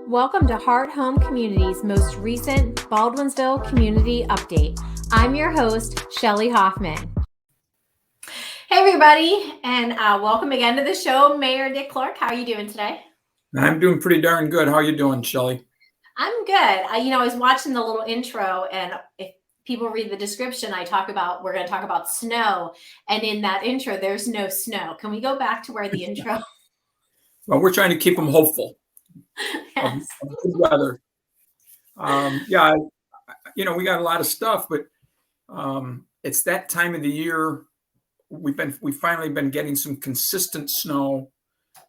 Welcome to Heart Home Community's most recent Baldwinsville Community Update. I'm your host, Shelly Hoffman. Hey everybody, and welcome again to the show. Mayor Dick Clarke, how are you doing today? I'm doing pretty darn good. How are you doing, Shelly? I'm good. I was watching the little intro, and if people read the description, we're going to talk about snow, and in that intro, there's no snow. Can we go back to where the intro? Well, we're trying to keep them hopeful. Yes. Of good weather. We got a lot of stuff, but it's that time of the year. We've finally been getting some consistent snow,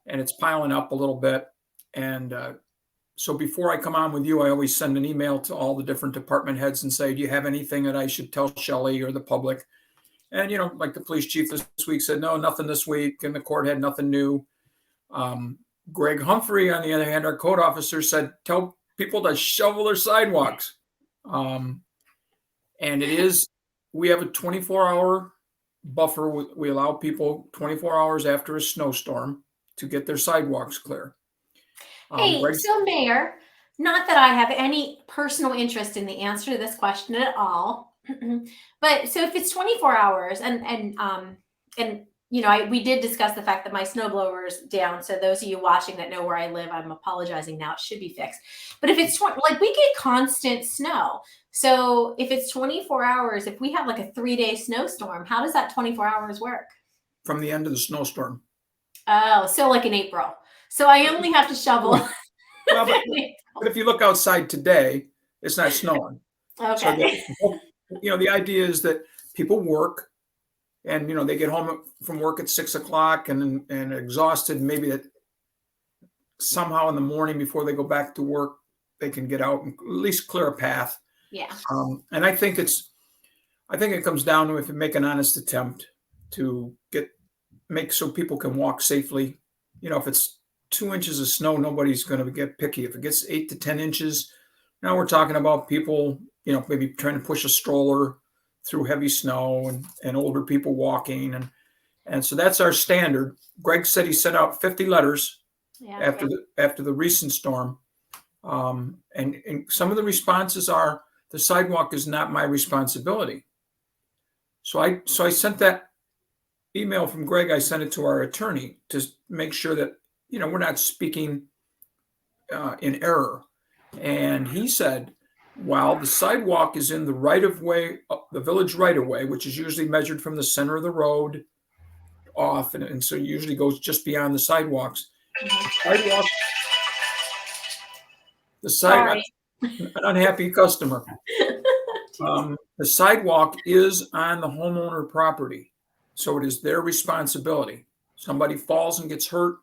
and it's piling up a little bit. And so before I come on with you, I always send an email to all the different department heads and say, do you have anything that I should tell Shelly or the public? And, like the police chief this week said, no, nothing this week. And the court had nothing new. Greg Humphrey, on the other hand, our code officer, said, tell people to shovel their sidewalks. And we have a 24-hour buffer. We allow people 24 hours after a snowstorm to get their sidewalks clear. So Mayor, not that I have any personal interest in the answer to this question at all, but so if it's 24 hours we did discuss the fact that my snowblower is down. So those of you watching that know where I live, I'm apologizing now. It should be fixed. But if it's we get constant snow. So if it's 24 hours, if we have like a 3-day snowstorm, how does that 24 hours work? From the end of the snowstorm. Oh, so like in April. So I only have to shovel. Well, but if you look outside today, it's not snowing. Okay. So the idea is that people work. And, they get home from work at 6 o'clock and exhausted. Maybe that somehow in the morning before they go back to work, they can get out and at least clear a path. Yeah. And I think it comes down to if you make an honest attempt to make so people can walk safely. If it's 2 inches of snow, nobody's going to get picky. If it gets 8 to 10 inches, now we're talking about people, maybe trying to push a stroller through heavy snow and older people walking. And so that's our standard. Greg said he sent out 50 letters after the recent storm. And some of the responses are, the sidewalk is not my responsibility. So I sent that email from Greg. I sent it to our attorney to make sure that, we're not speaking in error. And he said, while the sidewalk is in the right-of-way, the village right-of-way, which is usually measured from the center of the road off, and so usually goes just beyond the sidewalks. An unhappy customer. The sidewalk is on the homeowner property, so it is their responsibility. Somebody falls and gets hurt,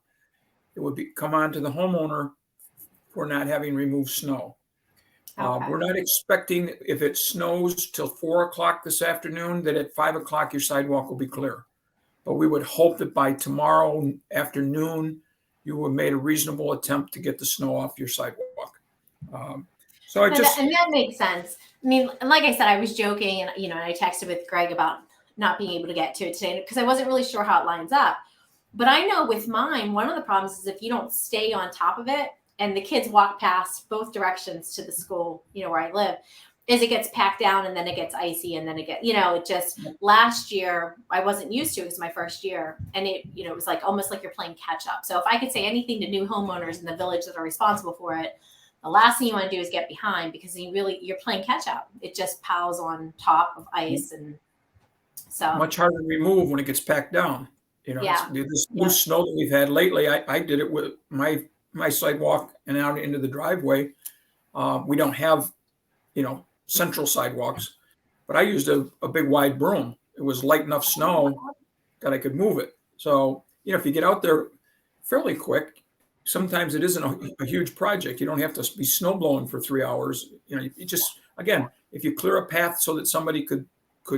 it would come on to the homeowner for not having removed snow. Okay. We're not expecting, if it snows till 4 o'clock this afternoon, that at 5 o'clock your sidewalk will be clear. But we would hope that by tomorrow afternoon, you have made a reasonable attempt to get the snow off your sidewalk. And that makes sense. I mean, like I said, I was joking, and I texted with Greg about not being able to get to it today because I wasn't really sure how it lines up. But I know with mine, one of the problems is if you don't stay on top of it, and the kids walk past both directions to the school, where I live, is it gets packed down and then it gets icy and then it gets, last year I wasn't used to it. It was my first year. And it was like almost like you're playing catch up. So if I could say anything to new homeowners in the village that are responsible for it, the last thing you want to do is get behind because you're playing catch up. It just piles on top of ice. And so much harder to remove when it gets packed down. This new snow that we've had lately, I did it with my sidewalk and out into the driveway. We don't have, central sidewalks, but I used a big wide broom. It was light enough snow that I could move it. So, if you get out there fairly quick, sometimes it isn't a huge project. You don't have to be snow blowing for 3 hours. You just, again, if you clear a path so that somebody could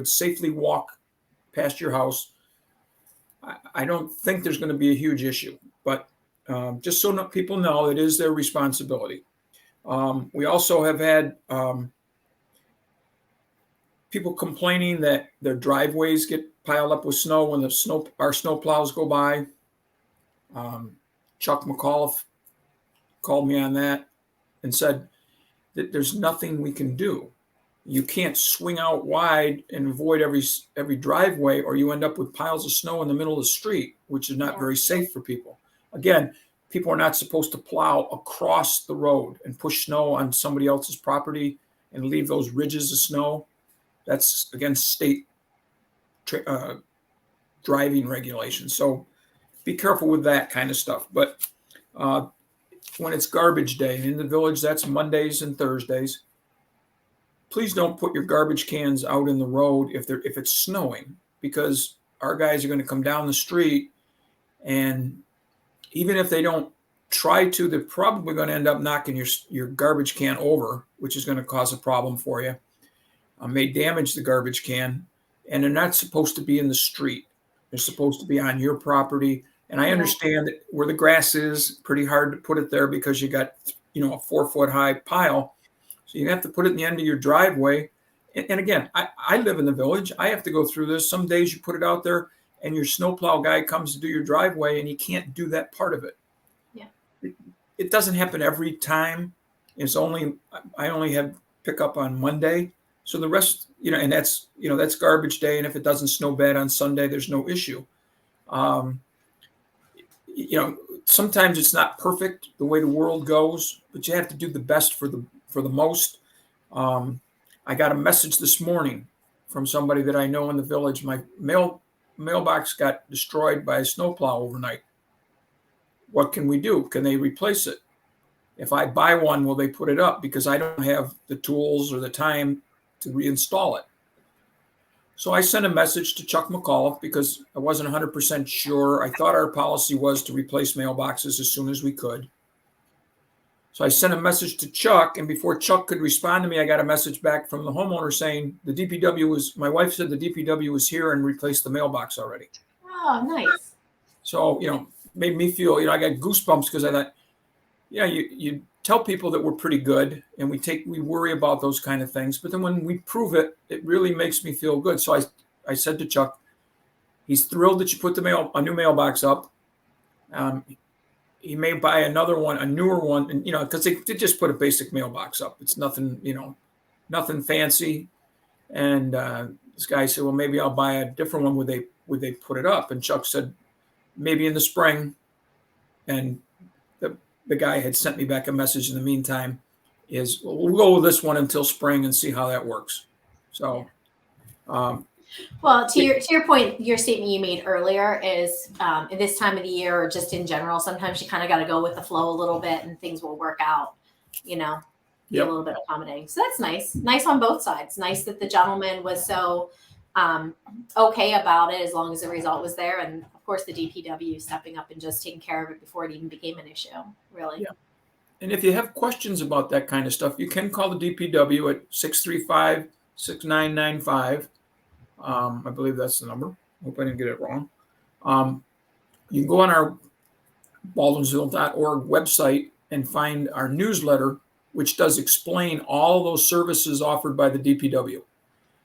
safely walk past your house, I don't think there's going to be a huge issue, but just so people know, it is their responsibility. We also have had people complaining that their driveways get piled up with snow when our snow plows go by. Chuck McAuliffe called me on that. and said that there's nothing we can do. You can't swing out wide and avoid every driveway, or you end up with piles of snow in the middle of the street, which is not very safe for people. Again, people are not supposed to plow across the road and push snow on somebody else's property and leave those ridges of snow. That's against state driving regulations. So be careful with that kind of stuff. But when it's garbage day in the village, that's Mondays and Thursdays. Please don't put your garbage cans out in the road if it's snowing, because our guys are going to come down the street, and even if they don't try to, they're probably going to end up knocking your garbage can over, which is going to cause a problem for you. May damage the garbage can, and they're not supposed to be in the street. They're supposed to be on your property. And I understand that where the grass is, pretty hard to put it there because you got, a 4-foot high pile. So you have to put it in the end of your driveway. And again, I live in the village. I have to go through this. Some days you put it out there and your snowplow guy comes to do your driveway and he can't do that part of it. Yeah. It doesn't happen every time. I only have pickup on Monday. So the rest, and that's garbage day. And if it doesn't snow bad on Sunday, there's no issue. Sometimes it's not perfect the way the world goes, but you have to do the best for the most. I got a message this morning from somebody that I know in the village. My mailbox got destroyed by a snowplow overnight. What can we do? Can they replace it? If I buy one, will they put it up? Because I don't have the tools or the time to reinstall it. So I sent a message to Chuck McAuliffe because I wasn't 100% sure. I thought our policy was to replace mailboxes as soon as we could. So I sent a message to Chuck, and before Chuck could respond to me, I got a message back from the homeowner saying my wife said the DPW was here and replaced the mailbox already. Oh, nice. So, made me feel, I got goosebumps because I thought, you tell people that we're pretty good and we worry about those kind of things. But then when we prove it, it really makes me feel good. So I said to Chuck, he's thrilled that you put a new mailbox up. He may buy another one, a newer one, and because they just put a basic mailbox up. It's nothing, nothing fancy. And this guy said, well, maybe I'll buy a different one. Would they put it up? And Chuck said, maybe in the spring. And the guy had sent me back a message in the meantime we'll go with this one until spring and see how that works. So, well, to your point, your statement you made earlier is in this time of the year or just in general, sometimes you kind of got to go with the flow a little bit and things will work out, be a little bit accommodating. So that's nice on both sides. Nice that the gentleman was so okay about it as long as the result was there. And of course the DPW stepping up and just taking care of it before it even became an issue, really. Yeah. And if you have questions about that kind of stuff, you can call the DPW at 635-6995. I believe that's the number. Hope I didn't get it wrong. You can go on our baldwinsville.org website and find our newsletter, which does explain all those services offered by the DPW.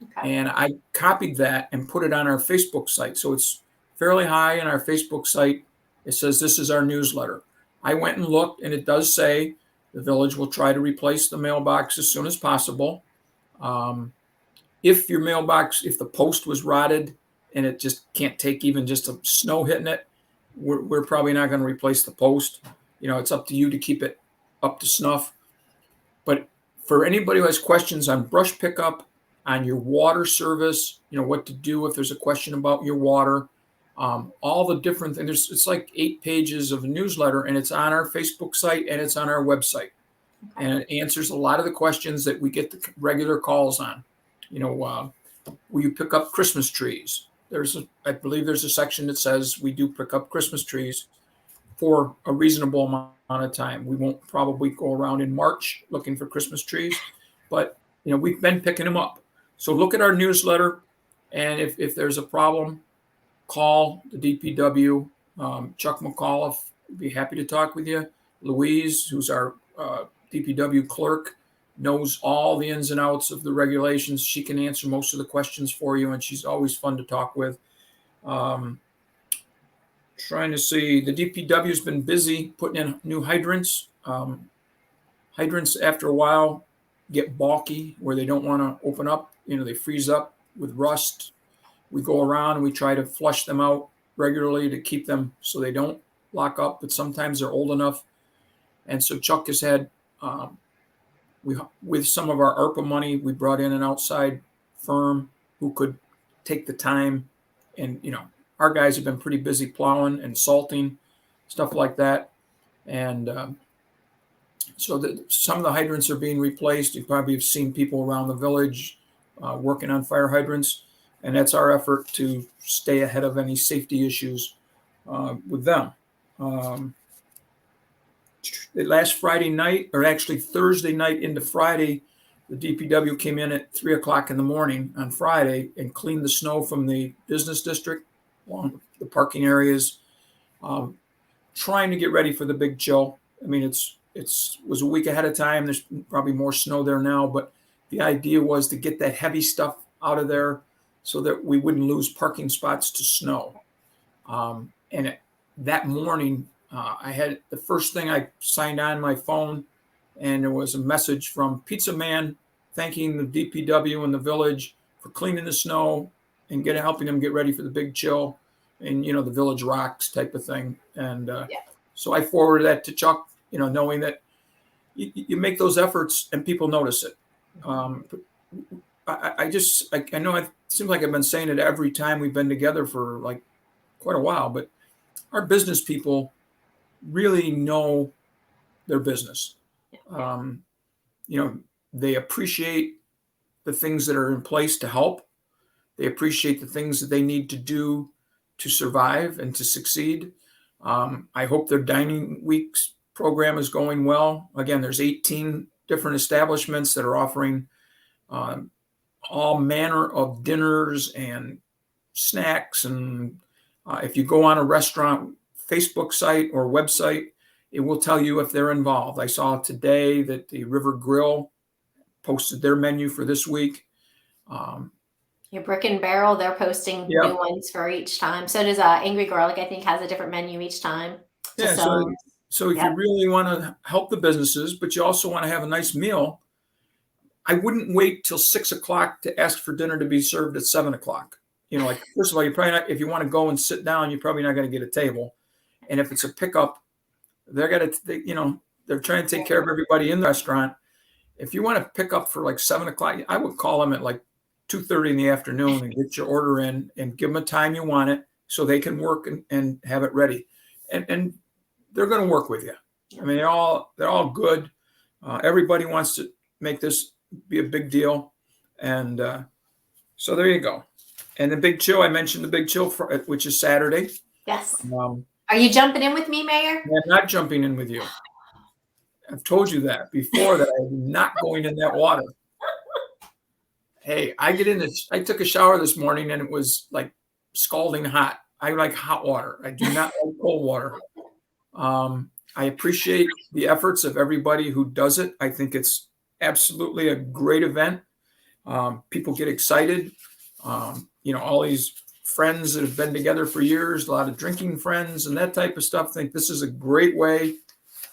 Okay. And I copied that and put it on our Facebook site. So it's fairly high on our Facebook site. It says this is our newsletter. I went and looked, and it does say the village will try to replace the mailbox as soon as possible. If the post was rotted and it just can't take even just a snow hitting it, we're probably not going to replace the post. It's up to you to keep it up to snuff. But for anybody who has questions on brush pickup, on your water service, what to do if there's a question about your water, all the different things. It's like 8 pages of a newsletter, and it's on our Facebook site and it's on our website. Okay. And it answers a lot of the questions that we get the regular calls on. Will you pick up Christmas trees? I believe there's a section that says we do pick up Christmas trees for a reasonable amount of time. We won't probably go around in March looking for Christmas trees, but we've been picking them up. So look at our newsletter, and if there's a problem, call the DPW. Chuck McAuliffe would be happy to talk with you. Louise, who's our DPW clerk, knows all the ins and outs of the regulations. She can answer most of the questions for you, and she's always fun to talk with. Trying to see, the DPW has been busy putting in new hydrants. hydrants after a while get bulky where they don't want to open up. They freeze up with rust. We go around and we try to flush them out regularly to keep them so they don't lock up, but sometimes they're old enough. And so Chuck has had, with some of our ARPA money, we brought in an outside firm who could take the time. And, our guys have been pretty busy plowing and salting, stuff like that. And so some of the hydrants are being replaced. You probably have seen people around the village working on fire hydrants. And that's our effort to stay ahead of any safety issues with them. Last Friday night, or actually Thursday night into Friday, the DPW came in at 3:00 in the morning on Friday and cleaned the snow from the business district along the parking areas, trying to get ready for the big chill. I mean, it was a week ahead of time. There's probably more snow there now, but the idea was to get that heavy stuff out of there so that we wouldn't lose parking spots to snow. That morning, I had the first thing I signed on my phone, and there was a message from Pizza Man thanking the DPW and the village for cleaning the snow and helping them get ready for the big chill, and the village rocks type of thing. And so I forwarded that to Chuck, knowing that you make those efforts and people notice it. I know it seems like I've been saying it every time we've been together for like quite a while, but our business people really know their business. They appreciate the things that are in place to help. They appreciate the things that they need to do to survive and to succeed. I hope their dining weeks program is going well. Again, there's 18 different establishments that are offering all manner of dinners and snacks. And if you go on a restaurant Facebook site or website, it will tell you if they're involved. I saw today that the River Grill posted their menu for this week. Your Brick and Barrel, they're posting new ones for each time. So does Angry Garlic, I think, has a different menu each time. So if you really want to help the businesses, but you also want to have a nice meal, I wouldn't wait till 6:00 to ask for dinner to be served at 7:00. First of all, you're probably not, if you want to go and sit down, you're probably not going to get a table. And if it's a pickup, they're trying to take care of everybody in the restaurant. If you want to pick up for like 7:00, I would call them at like 2:30 in the afternoon and get your order in and give them a time you want it so they can work and have it ready. And they're going to work with you. I mean, they're all good. Everybody wants to make this be a big deal. And so there you go. And the big chill, I mentioned the big chill, which is Saturday. Yes. Are you jumping in with me, Mayor? I'm not jumping in with you. I've told you that before, that I'm not going in that water. Hey, I took a shower this morning and it was like scalding hot. I like hot water. I do not like cold water. I appreciate the efforts of everybody who does it. I think it's absolutely a great event. People get excited. All these friends that have been together for years, a lot of drinking friends and that type of stuff, think this is a great way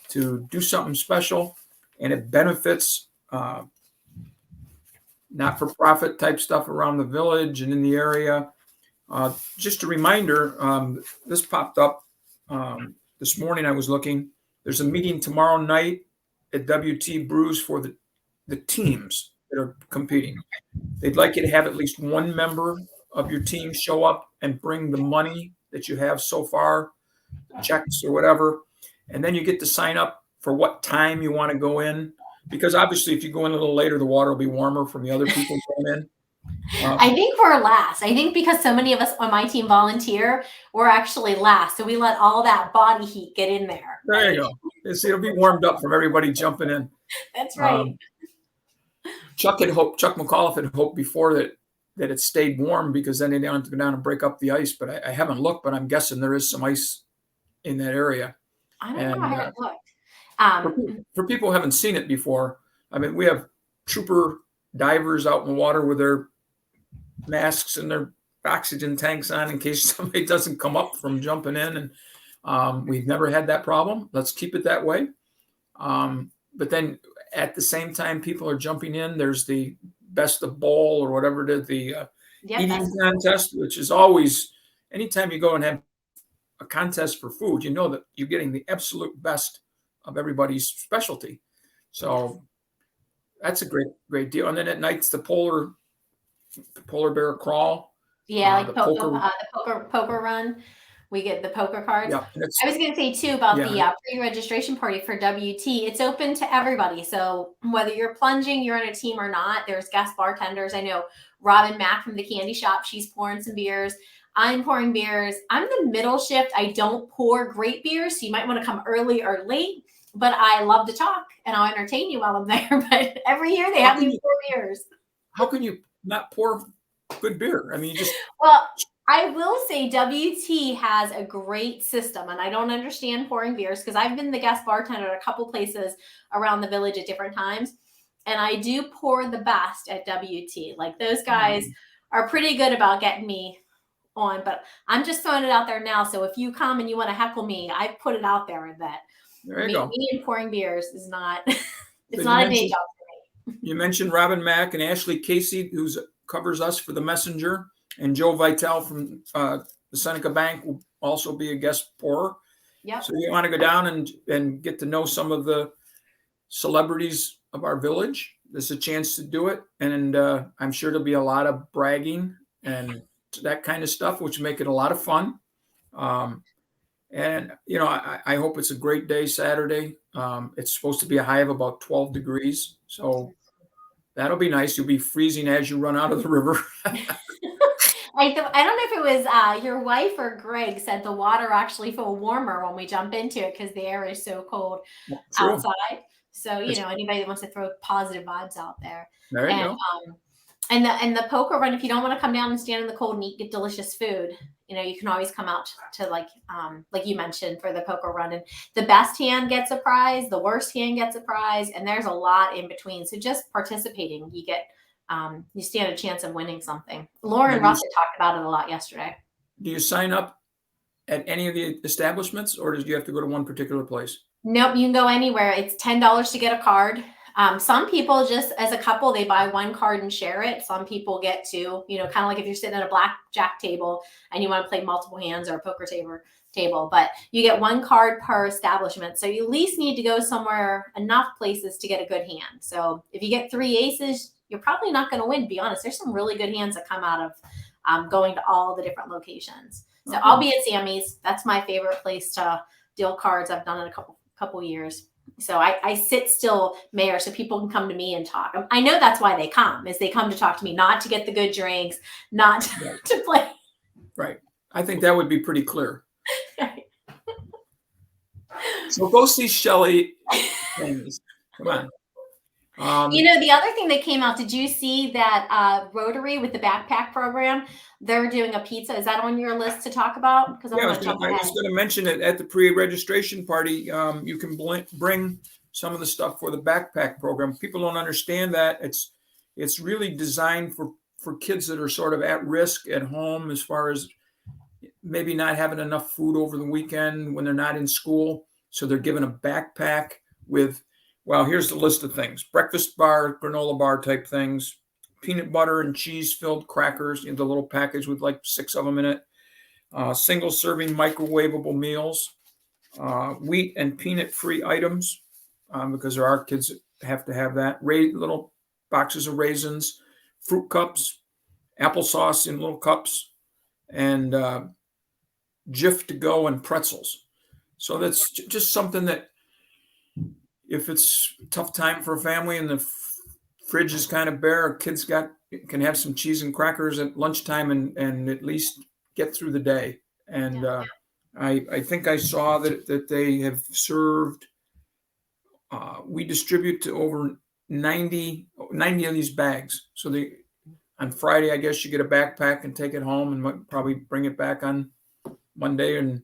to do something special, and it benefits not-for-profit type stuff around the village and in the area. Just a reminder, this popped up this morning. I was looking. There's a meeting tomorrow night at WT Brews for the teams that are competing. They'd like you to have at least one member of your team show up and bring the money that you have so far, checks or whatever. And then you get to sign up for what time you want to go in. Because obviously, if you go in a little later, the water will be warmer from the other people going in. I think we're last. I think because so many of us on my team volunteer, we're actually last. So we let all that body heat get in there. There you go. It'll be warmed up from everybody jumping in. That's right. Chuck McAuliffe had hoped before that it stayed warm, because then they don't have to go down and break up the ice. But I haven't looked, but I'm guessing there is some ice in that area. I don't know. I haven't looked. For people who haven't seen it before, I mean, we have trooper divers out in the water with their masks and their oxygen tanks on in case somebody doesn't come up from jumping in. And we've never had that problem. Let's keep it that way. But then at the same time people are jumping in, there's the best of bowl or whatever it is, the eating contest, which is always, anytime you go and have a contest for food, you know that you're getting the absolute best of everybody's specialty. So that's a great deal. And then at night, it's the polar bear crawl. Yeah, like the poker run. We get the poker cards. Yeah, I was going to say too about the pre-registration party for WT. It's open to everybody. So whether you're plunging, you're in a team or not, there's guest bartenders. I know Robin Mack from the candy shop. She's pouring some beers. I'm pouring beers. I'm the middle shift. I don't pour great beers. So you might want to come early or late, but I love to talk and I'll entertain you while I'm there. But every year they have me pour beers. How can you not pour good beer? I mean, you just... Well, I will say WT has a great system, and I don't understand pouring beers because I've been the guest bartender at a couple places around the village at different times, and I do pour the best at WT. Like those guys are pretty good about getting me on, but I'm just throwing it out there now. So if you come and you want to heckle me, I put it out there that me and pouring beers is not, it's not a day job for me. You mentioned Robin Mack and Ashley Casey, who covers us for the Messenger. And Joe Vitale from the Seneca Bank will also be a guest pourer. Yep. So you want to go down and get to know some of the celebrities of our village. There's a chance to do it. And I'm sure there'll be a lot of bragging and that kind of stuff, which make it a lot of fun. And, you know, I hope it's a great day Saturday. It's supposed to be a high of about 12 degrees. So that'll be nice. You'll be freezing as you run out of the river. I don't know if it was your wife or Greg said the water actually feel warmer when we jump into it because the air is so cold outside. So, you know, anybody that wants to throw positive vibes out there. There you go. And the poker run, if you don't want to come down and stand in the cold and eat delicious food, you know, you can always come out to like you mentioned for the poker run. And the best hand gets a prize, the worst hand gets a prize, and there's a lot in between. So just participating, you get you stand a chance of winning something. Lauren Russell talked about it a lot yesterday. Do you sign up at any of the establishments, or do you have to go to one particular place? Nope, you can go anywhere. It's $10 to get a card. Some people just as a couple, they buy one card and share it. Some people get two, you know, kind of like if you're sitting at a blackjack table and you want to play multiple hands or a poker table, but you get one card per establishment. So you at least need to go somewhere, enough places to get a good hand. So if you get 3 aces, you're probably not going to win, to be honest. There's some really good hands that come out of going to all the different locations. So I'll be at Sammy's. That's my favorite place to deal cards. I've done it a couple years. So I sit still, Mayor, so people can come to me and talk. I know that's why they come, is they come to talk to me, not to get the good drinks, not to play. Right. I think that would be pretty clear. So go see Shelly. Come on. You know, the other thing that came out, did you see that Rotary with the backpack program? They're doing a pizza. Is that on your list to talk about? Because I was going to mention it at the pre-registration party. You can bring some of the stuff for the backpack program. People don't understand that it's really designed for kids that are sort of at risk at home, as far as maybe not having enough food over the weekend when they're not in school. So they're given a backpack with, well, here's the list of things: breakfast bar, granola bar type things, peanut butter and cheese filled crackers in the little package with like 6 of them in it, single serving microwavable meals, wheat and peanut free items, because there are kids that have to have that, little boxes of raisins, fruit cups, applesauce in little cups, and Jif to go and pretzels. So that's just something that, if it's a tough time for a family and the fridge is kind of bare, kids can have some cheese and crackers at lunchtime and at least get through the day. And I think I saw that they have served, we distribute to over 90 of these bags. So on Friday, I guess you get a backpack and take it home and probably bring it back on Monday, and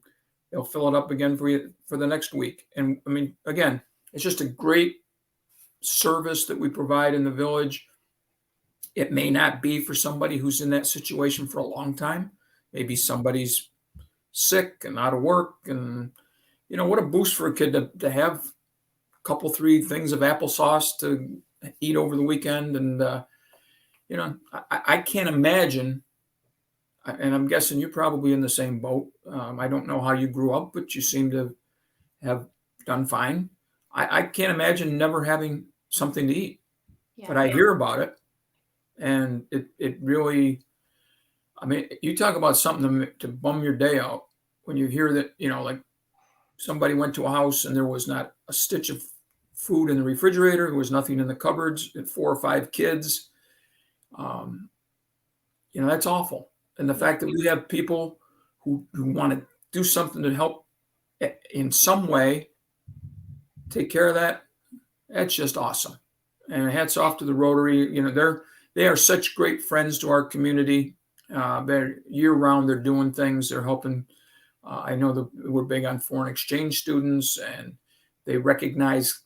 they'll fill it up again for you for the next week. And I mean, again, it's just a great service that we provide in the village. It may not be for somebody who's in that situation for a long time. Maybe somebody's sick and out of work, and you know, what a boost for a kid to have a couple, 3 things of applesauce to eat over the weekend. And, I can't imagine, and I'm guessing you're probably in the same boat. I don't know how you grew up, but you seem to have done fine. I can't imagine never having something to eat, but I hear about it. And it really, I mean, you talk about something to bum your day out when you hear that, like somebody went to a house and there was not a stitch of food in the refrigerator. There was nothing in the cupboards, and 4 or 5 kids. That's awful. And the fact that we have people who want to do something to help in some way take care of that, that's just awesome. And hats off to the Rotary. They are such great friends to our community. They're year round. They're doing things. They're helping. I know that we're big on foreign exchange students, and they recognize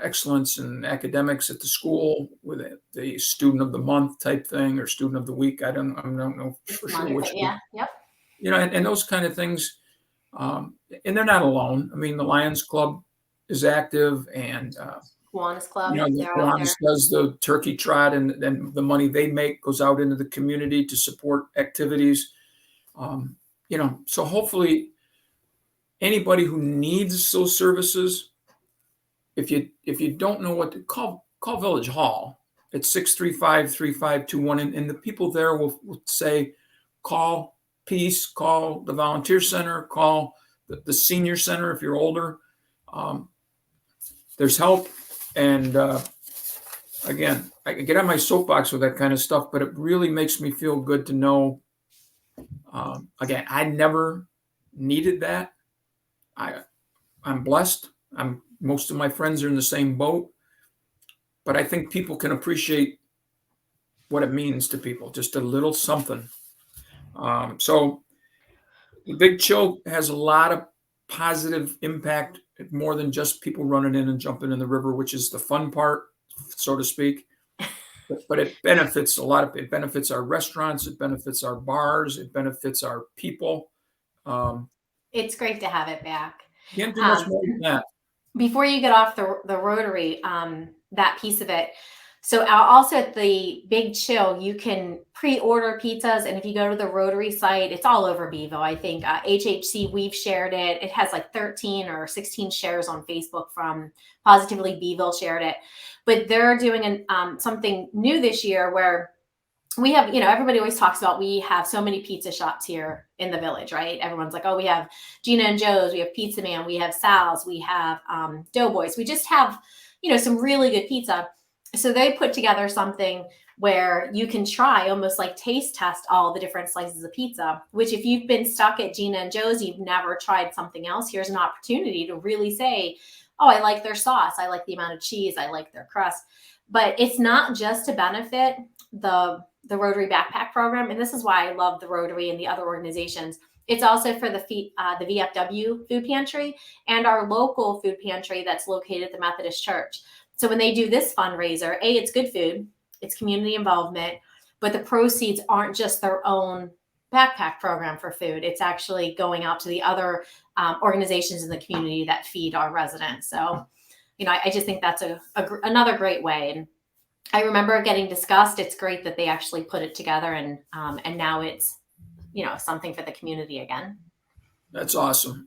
excellence in academics at the school with the student of the month type thing, or student of the week. I don't know for sure which. Yeah. Yep. And those kind of things. And they're not alone. I mean, the Lions Club is active, and Kiwanis Club. The Kiwanis does the turkey trot, and then the money they make goes out into the community to support activities. So hopefully anybody who needs those services, if you don't know what to call Village Hall at 635-3521, and the people there will say, call Peace, call the Volunteer Center, call the Senior Center if you're older. There's help. And again, I can get on my soapbox with that kind of stuff, but it really makes me feel good to know. Again, I never needed that. I'm blessed. Most of my friends are in the same boat, but I think people can appreciate what it means to people, just a little something. So the Big Chill has a lot of positive impact, more than just people running in and jumping in the river, which is the fun part, so to speak. But it benefits a lot. It benefits our restaurants. It benefits our bars. It benefits our people. It's great to have it back. Can't do much more than that. Before you get off the Rotary, that piece of it. So also at the Big Chill, you can pre-order pizzas. And if you go to the Rotary site, it's all over Bevo. I think HHC, we've shared it. It has like 13 or 16 shares on Facebook from Positively Beeville shared it. But they're doing something new this year where we have, everybody always talks about, we have so many pizza shops here in the village, right? Everyone's like, oh, we have Gina and Joe's, we have Pizza Man, we have Sal's, we have Doughboys. We just have, some really good pizza. So they put together something where you can try, almost like taste test, all the different slices of pizza, which if you've been stuck at Gina and Joe's, you've never tried something else, here's an opportunity to really say, oh, I like their sauce. I like the amount of cheese. I like their crust. But it's not just to benefit the Rotary Backpack Program. And this is why I love the Rotary and the other organizations. It's also for the VFW food pantry and our local food pantry that's located at the Methodist Church. So when they do this fundraiser, it's good food, it's community involvement, but the proceeds aren't just their own backpack program for food. It's actually going out to the other organizations in the community that feed our residents. So, I just think that's another great way. And I remember getting discussed. It's great that they actually put it together, and now it's, something for the community again. That's awesome.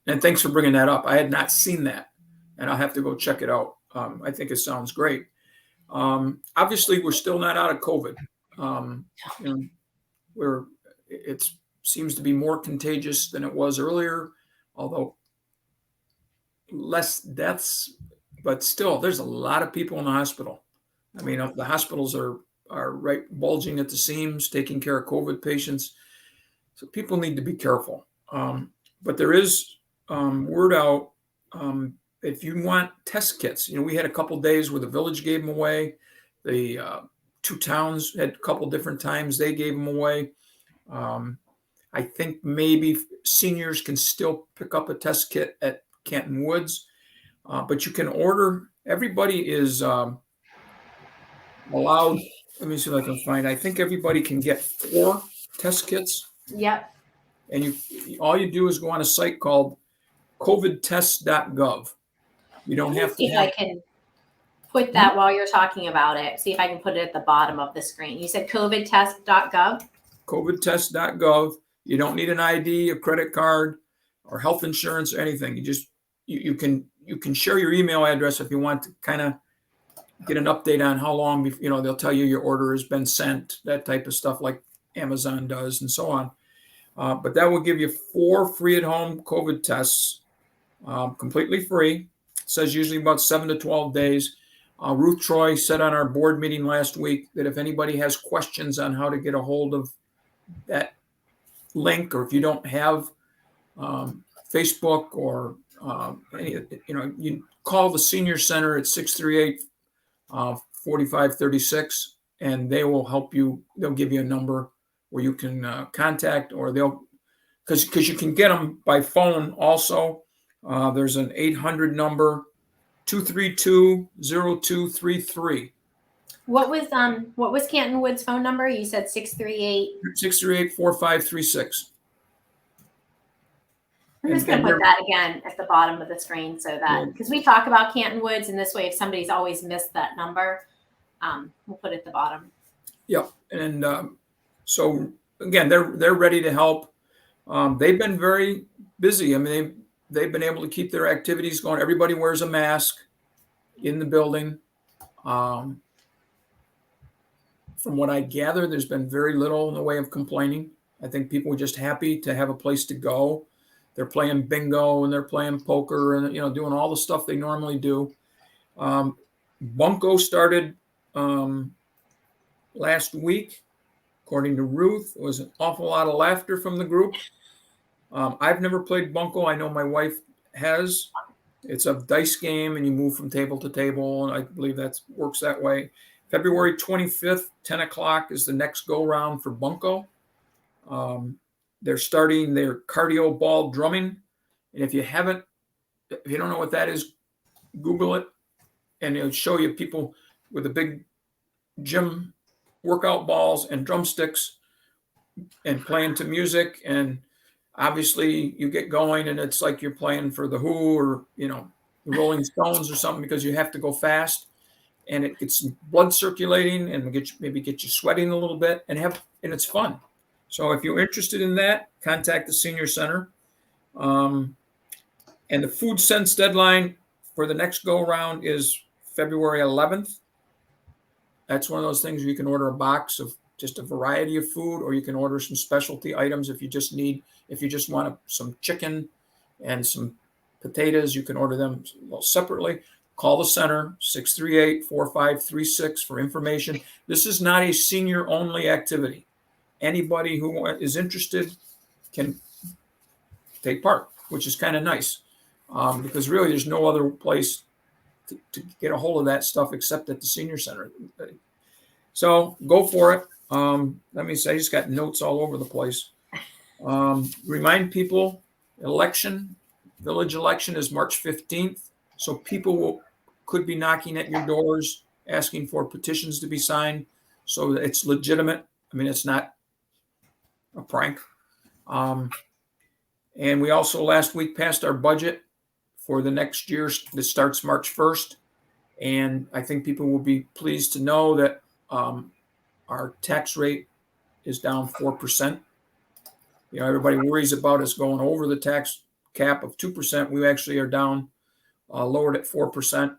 And thanks for bringing that up. I had not seen that, and I'll have to go check it out. I think it sounds great. Obviously, we're still not out of COVID. It seems to be more contagious than it was earlier, although less deaths, but still, there's a lot of people in the hospital. I mean, the hospitals are right bulging at the seams, taking care of COVID patients. So people need to be careful. But there is word out. If you want test kits, we had a couple days where the village gave them away. The 2 towns had a couple different times they gave them away. I think maybe seniors can still pick up a test kit at Canton Woods, but you can order. Everybody is allowed. Let me see if I can find. I think everybody can get 4 test kits. Yep. And all you do is go on a site called covidtest.gov. You don't have to see if I can put that while you're talking about it. See if I can put it at the bottom of the screen. You said covidtest.gov? covidtest.gov. You don't need an ID, a credit card, or health insurance or anything. You can share your email address if you want to kind of get an update on how long, they'll tell you your order has been sent, that type of stuff like Amazon does and so on. But that will give you 4 free at-home COVID tests, completely free. It says usually about 7 to 12 days. Ruth Troy said on our board meeting last week that if anybody has questions on how to get a hold of that link, or if you don't have Facebook or you call the senior center at 638-4536, and they will help you. They'll give you a number where you can contact, or because you can get them by phone also. There's an 800 number, 232-0233. What was Canton Wood's phone number? You said 638-4536. I'm just going to put that again at the bottom of the screen so that, because we talk about Canton Woods, and this way, if somebody's always missed that number, we'll put it at the bottom. Yep. And so again, they're ready to help. They've been very busy. I mean, they've been able to keep their activities going. Everybody wears a mask in the building. From what I gather, there's been very little in the way of complaining. I think people are just happy to have a place to go. They're playing bingo and they're playing poker and doing all the stuff they normally do. Bunko started last week, according to Ruth. It was an awful lot of laughter from the group. I've never played Bunko. I know my wife has. It's a dice game, and you move from table to table, and I believe that works that way. February 25th, 10 o'clock is the next go-round for Bunko. They're starting their cardio ball drumming. And if you don't know what that is, Google it, and it'll show you people with the big gym workout balls and drumsticks and playing to music. And obviously you get going and it's like you're playing for the Who or, the Rolling Stones or something, because you have to go fast and it gets some blood circulating and maybe get you sweating a little bit and it's fun. So if you're interested in that, contact the senior center. And the food sense deadline for the next go around is February 11th. That's one of those things where you can order a box of just a variety of food, or you can order some specialty items if you just want some chicken and some potatoes, you can order them separately. Call the center, 638-4536 for information. This is not a senior only activity. Anybody who is interested can take part, which is kind of nice, because really there's no other place to get a hold of that stuff except at the senior center. So go for it. Let me say, I just got notes all over the place. Remind people, village election is March 15th. So people could be knocking at your doors, asking for petitions to be signed. So it's legitimate. I mean, it's not a prank. And we also last week passed our budget for the next year that starts March 1st. And I think people will be pleased to know that our tax rate is down 4%. Everybody worries about us going over the tax cap of 2%. We actually are down, lowered at 4%,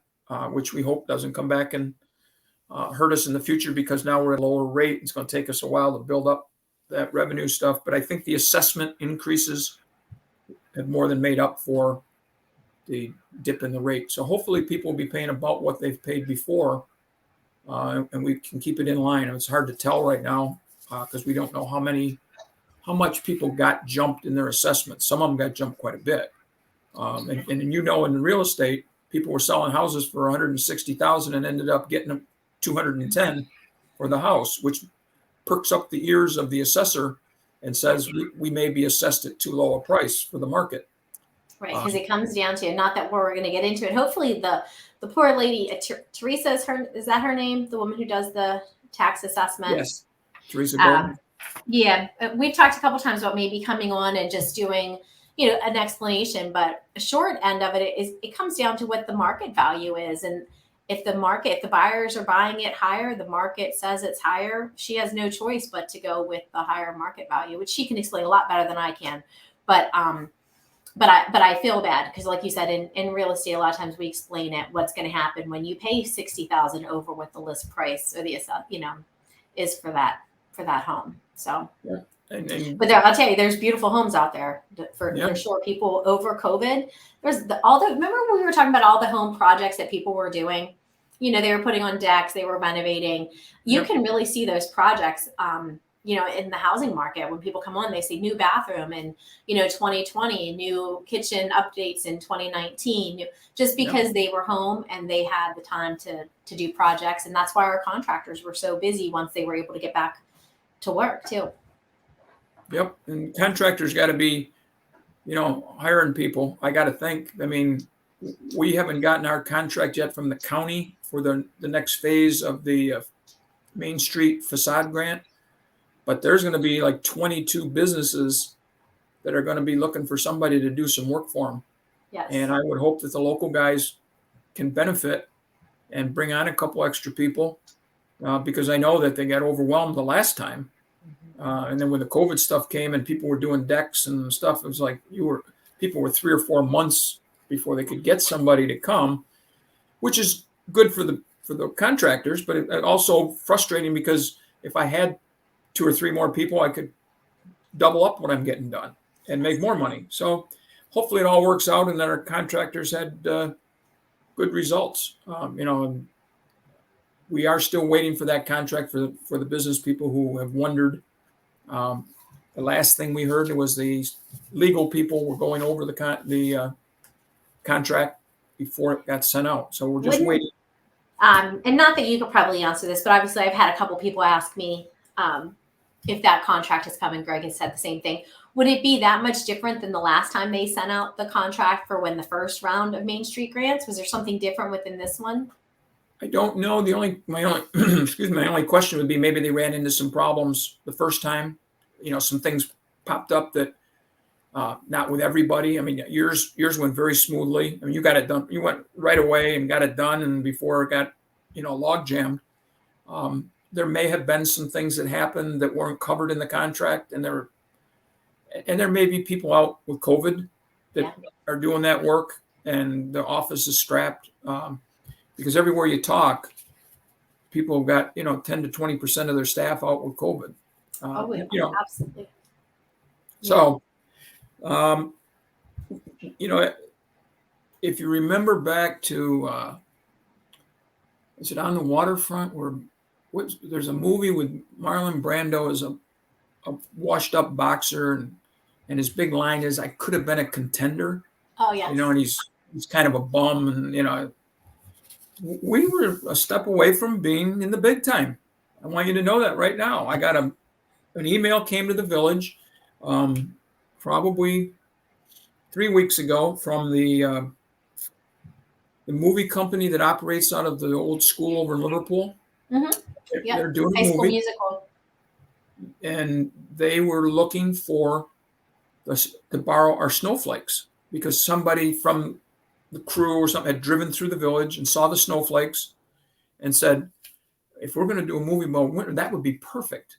which we hope doesn't come back and hurt us in the future, because now we're at a lower rate. It's going to take us a while to build up that revenue stuff. But I think the assessment increases have more than made up for the dip in the rate. So hopefully people will be paying about what they've paid before, and we can keep it in line. It's hard to tell right now because we don't know how much people got jumped in their assessments. Some of them got jumped quite a bit. And in real estate, people were selling houses for $160,000 and ended up getting them $210 for the house, which perks up the ears of the assessor and says we may be assessed at too low a price for the market. Right, because it comes down to, not that we're going to get into it. Hopefully the poor lady, Teresa is that her name? The woman who does the tax assessment? Yes, Teresa Golden. Yeah, we've talked a couple times about maybe coming on and just doing, an explanation. But a short end of it is it comes down to what the market value is. And if the buyers are buying it higher, the market says it's higher, she has no choice but to go with the higher market value, which she can explain a lot better than I can. But I feel bad because, like you said, in real estate, a lot of times we explain it, what's going to happen when you pay $60,000 over what the list price or the is for that home. So, yeah. But I'll tell you, there's beautiful homes out there for sure. People over COVID, remember when we were talking about all the home projects that people were doing? They were putting on decks, they were renovating. You can really see those projects, in the housing market. When people come on, they see new bathroom in, 2020, new kitchen updates in 2019, just because they were home and they had the time to do projects. And that's why our contractors were so busy once they were able to get back to work too. Yep. And contractors got to be, hiring people. I got to think, we haven't gotten our contract yet from the county for the next phase of the Main Street facade grant. But there's going to be like 22 businesses that are going to be looking for somebody to do some work for them. Yes. And I would hope that the local guys can benefit and bring on a couple extra people because I know that they got overwhelmed the last time. And then when the COVID stuff came and people were doing decks and stuff, it was like people were 3 or 4 months before they could get somebody to come, which is good for the contractors, but it also frustrating because if I had 2 or 3 more people, I could double up what I'm getting done and make more money. So hopefully it all works out and that our contractors had good results. We are still waiting for that contract for the business people who have wondered. The last thing we heard was the legal people were going over the contract before it got sent out. So we're just waiting. And not that you could probably answer this, but obviously I've had a couple people ask me if that contract is coming. Greg has said the same thing. Would it be that much different than the last time they sent out the contract for when the first round of Main Street grants? Was there something different within this one? I don't know. My only question would be maybe they ran into some problems the first time. Some things popped up that not with everybody. Yours went very smoothly. You got it done. You went right away and got it done, and before it got log jammed. There may have been some things that happened that weren't covered in the contract, and there may be people out with COVID that are doing that work, and the office is strapped. Because everywhere you talk, people have got 10 to 20% of their staff out with COVID. Absolutely. So, if you remember back to, is it On the Waterfront where there's a movie with Marlon Brando as a washed-up boxer, and his big line is, "I could have been a contender." Oh yeah. And he's kind of a bum, and we were a step away from being in the big time. I want you to know that right now. I got an email came to the village probably 3 weeks ago from the movie company that operates out of the old school over in Liverpool. Mm-hmm. They're doing High a School movie. Musical. And they were looking for to borrow our snowflakes because somebody from the crew or something had driven through the village and saw the snowflakes and said, if we're going to do a movie about winter, that would be perfect.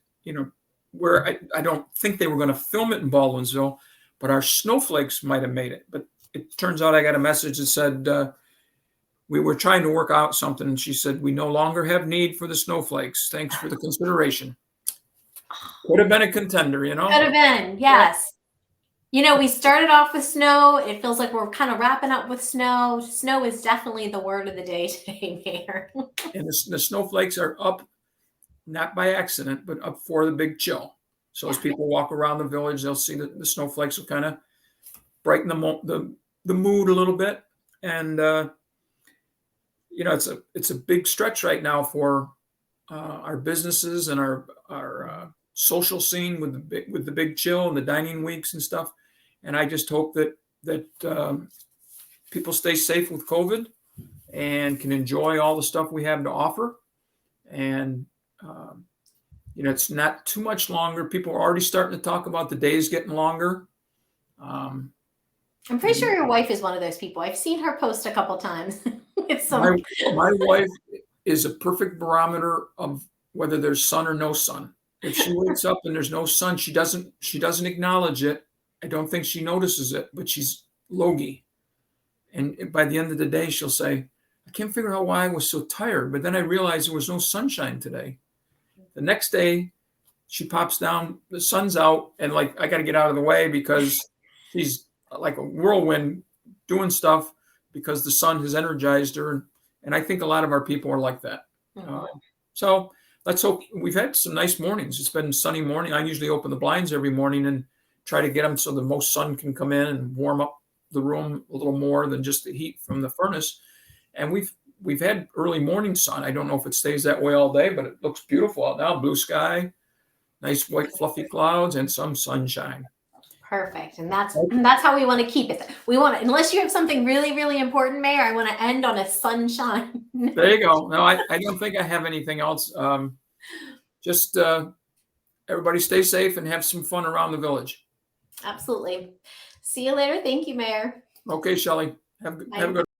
Where I don't think they were going to film it in Baldwinsville, but our snowflakes might have made it. But it turns out I got a message that said, we were trying to work out something. And she said, we no longer have need for the snowflakes. Thanks for the consideration. Could have been a contender, Could have been, yes. We started off with snow. It feels like we're kind of wrapping up with snow. Snow is definitely the word of the day today, Mayor. And the snowflakes are up, not by accident, but up for the big chill. So as people walk around the village, they'll see that the snowflakes will kind of brighten the mood a little bit. And it's a big stretch right now for our businesses and our social scene with the big chill and the dining weeks and stuff. And I just hope that people stay safe with COVID and can enjoy all the stuff we have to offer. And it's not too much longer. People are already starting to talk about the days getting longer. I'm pretty sure your wife is one of those people. I've seen her post a couple times. My wife is a perfect barometer of whether there's sun or no sun. If she wakes up and there's no sun, she doesn't acknowledge it. I don't think she notices it, but she's logy. And by the end of the day, she'll say, I can't figure out why I was so tired, but then I realized there was no sunshine today. The next day, she pops down, the sun's out, and like, I got to get out of the way because she's like a whirlwind doing stuff because the sun has energized her. And I think a lot of our people are like that. So let's hope. We've had some nice mornings. It's been a sunny morning. I usually open the blinds every morning and try to get them so the most sun can come in and warm up the room a little more than just the heat from the furnace. And we've had early morning sun. I don't know if it stays that way all day, but it looks beautiful out now. Blue sky, nice white fluffy clouds, and some sunshine. Perfect. And that's how we want to keep it. We want to, unless you have something really, really important, Mayor, I want to end on a sunshine. There you go. No, I don't think I have anything else. Just everybody stay safe and have some fun around the village. Absolutely. See you later. Thank you, Mayor. Okay, Shelley. Have a good